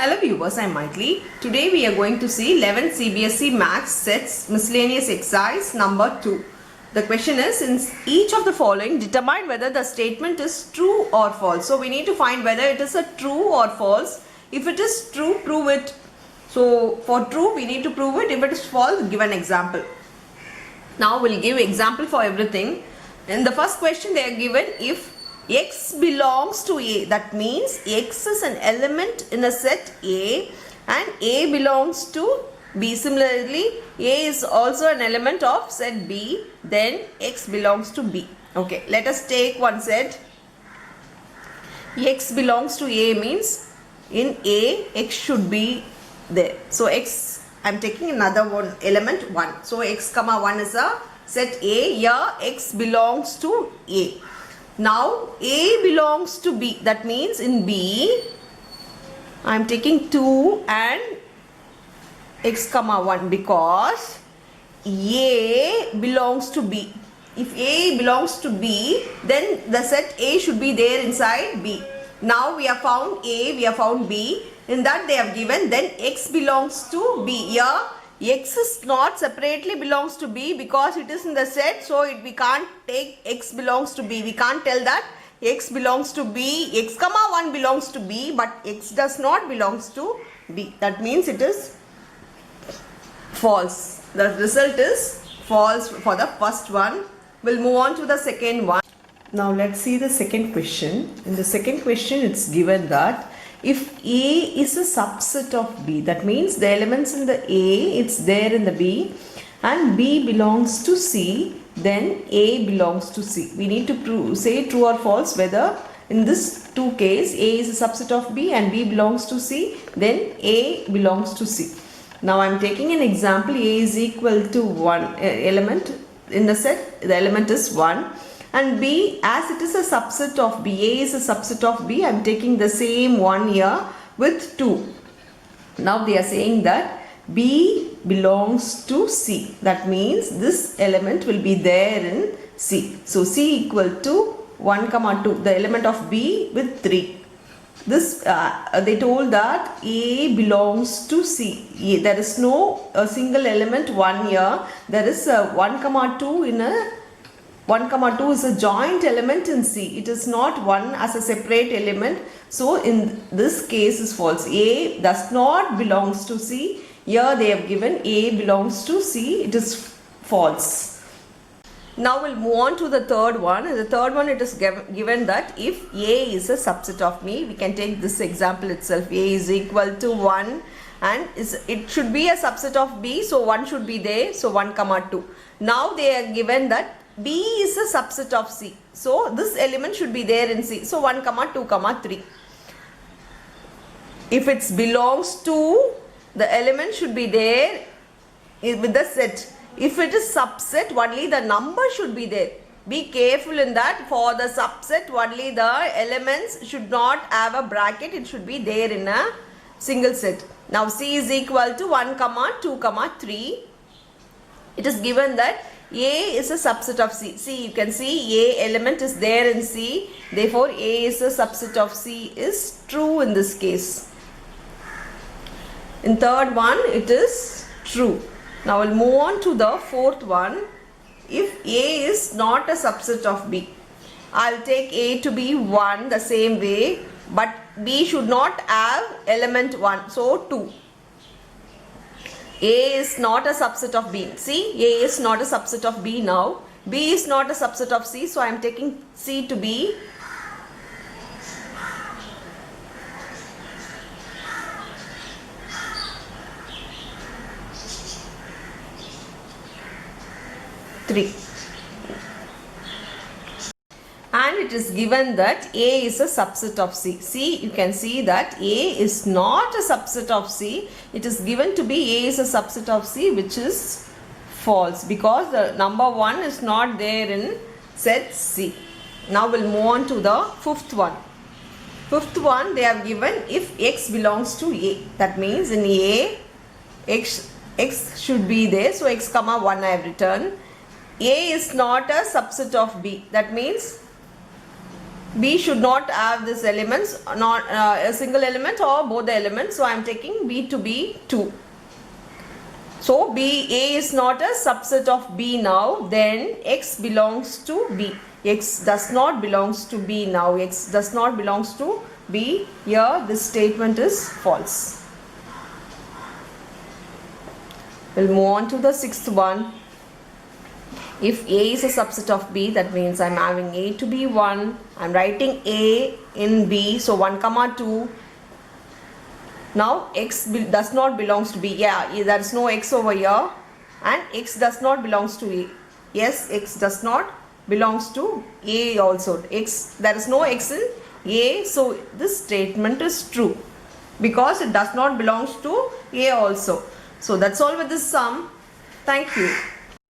Hello viewers, I am Maitli. Today we are going to see 11th CBSE Maths Sets Miscellaneous Exercise number 2. The question is, in each of the following, determine whether the statement is true or false. So we need to find whether it is a true or false. If it is true, prove it. So for true, we need to prove it. If it is false, give an example. Now we'll give example for everything. In the first question, they are given if X belongs to A. That means X is an element in a set A and A belongs to B. Similarly, A is also an element of set B. Then X belongs to B. Okay, let us take one set. X belongs to A means in A, X should be there. So X, I am taking another one element 1. So X comma 1 is a set A. Here X belongs to A. Now A belongs to B. That means in B, I am taking 2 and X comma 1 because A belongs to B. If A belongs to B, then the set A should be there inside B. Now we have found A, we have found B. In that they have given then X belongs to B. Here X is not separately belongs to B because it is in the set. So we can't take X belongs to B. We can't tell that X belongs to B. X comma 1 belongs to B but X does not belongs to B. That means it is false. The result is false for the first one. We'll move on to the second one. Now let's see the second question. In the second question it's given that if A is a subset of B, that means the elements in the A, it's there in the B and B belongs to C, then A belongs to C. We need to say true or false whether in this two case A is a subset of B and B belongs to C, then A belongs to C. Now I am taking an example. A is equal to 1 element in the set, the element is 1. And B, as it is a subset of B, A is a subset of B, I am taking the same one here with 2. Now they are saying that B belongs to C. That means this element will be there in C. So C equal to 1 comma 2, the element of B with 3. This they told that A belongs to C. There is no single element 1 here. There is a 1 comma 2 in a 1 comma 2 is a joint element in C. It is not 1 as a separate element. So in this case is false. A does not belongs to C. Here they have given A belongs to C. It is false. Now we'll move on to the third one. In the third one it is given that if A is a subset of B, we can take this example itself. A is equal to 1 and it should be a subset of B. So 1 should be there. So 1 comma 2. Now they are given that B is a subset of C. So this element should be there in C. So 1 comma 2 comma 3. If it belongs to, the element should be there with the set. If it is subset, only the number should be there. Be careful in that. For the subset, only the elements should not have a bracket. It should be there in a single set. Now C is equal to 1 comma 2 comma 3. It is given that A is a subset of C. See, you can see A element is there in C. Therefore, A is a subset of C is true in this case. In third one, it is true. Now, we'll move on to the fourth one. If A is not a subset of B, I'll take A to be 1 the same way. But B should not have element 1. So, 2. A is not a subset of B. See, A is not a subset of B now. B is not a subset of C. So I am taking C to be 3. And it is given that A is a subset of C. See, you can see that A is not a subset of C. It is given to be A is a subset of C, which is false because the number 1 is not there in set C. Now we'll move on to the fifth one. Fifth one, they have given if X belongs to A. That means in A, X should be there. So X comma 1 I have written. A is not a subset of B. That means B should not have this elements, not a single element or both the elements. So I am taking B to be 2. So A is not a subset of B now. Then X belongs to B. X does not belongs to B now. X does not belongs to B. Here this statement is false. We'll move on to the sixth one. If A is a subset of B, that means I'm having A to be 1. I'm writing A in B. So 1 comma 2. Now X does not belongs to B. Yeah, there is no X over here. And X does not belongs to A. Yes, X does not belongs to A also. There is no X in A. So this statement is true. Because it does not belongs to A also. So that's all with this sum. Thank you.